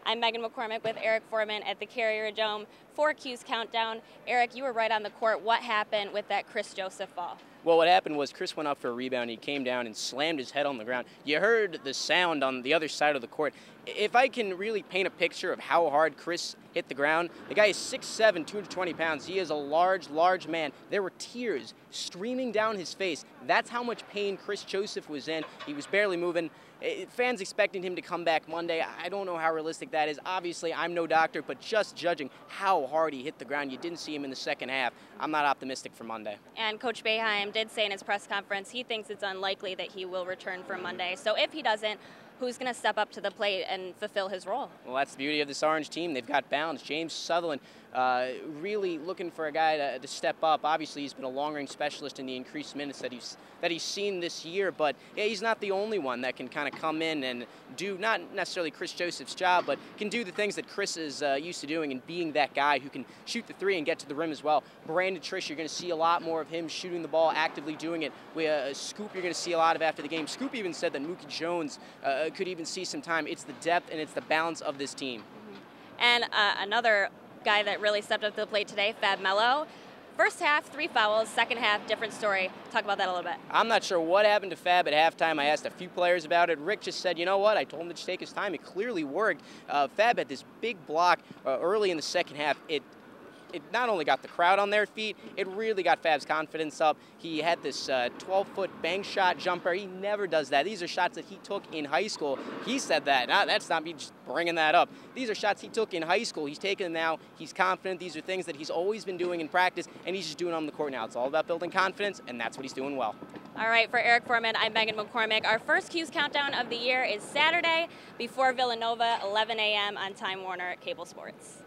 I'm Megan McCormick with Eric Forman at the Carrier Dome for Cuse Countdown. Eric, you were right on the court. What happened with that Chris Joseph fall? Well, what happened was Chris went up for a rebound. He came down and slammed his head on the ground. You heard the sound on the other side of the court. If I can really paint a picture of how hard Chris hit the ground, the guy is 6'7", 220 pounds. He is a large, large man. There were tears streaming down his face. That's how much pain Chris Joseph was in. He was barely moving. Fans expecting him to come back Monday. I don't know how realistic that is. Obviously, I'm no doctor, but just judging how hard he hit the ground, you didn't see him in the second half. I'm not optimistic for Monday. And Coach Boeheim did say in his press conference he thinks it's unlikely that he will return for Monday. So if he doesn't, who's going to step up to the plate and fulfill his role? Well, that's the beauty of this Orange team. They've got balance. James Sutherland really looking for a guy to step up. Obviously, he's been a long-range specialist in the increased minutes that he's seen this year, but yeah, he's not the only one that can kind of come in and do not necessarily Chris Joseph's job, but can do the things that Chris is used to doing and being that guy who can shoot the three and get to the rim as well. Brandon Trish, you're going to see a lot more of him shooting the ball, actively doing it. Scoop, you're going to see a lot of after the game. Scoop even said that Mookie Jones could even see some time. It's the depth and it's the balance of this team. And another guy that really stepped up to the plate today, Fab Melo. First half, 3 fouls. Second half, different story. Talk about that a little bit. I'm not sure what happened to Fab at halftime. I asked a few players about it. Rick just said, you know what? I told him to just take his time. It clearly worked. Fab had this big block early in the second half. It not only got the crowd on their feet, it really got Fab's confidence up. He had this 12-foot bank shot jumper. He never does that. These are shots that he took in high school. He said that. That's not me just bringing that up. These are shots he took in high school. He's taking them now. He's confident. These are things that he's always been doing in practice, and he's just doing it on the court now. It's all about building confidence, and that's what he's doing well. All right, for Eric Forman, I'm Megan McCormick. Our first Cuse Countdown of the year is Saturday before Villanova, 11 a.m. on Time Warner Cable Sports.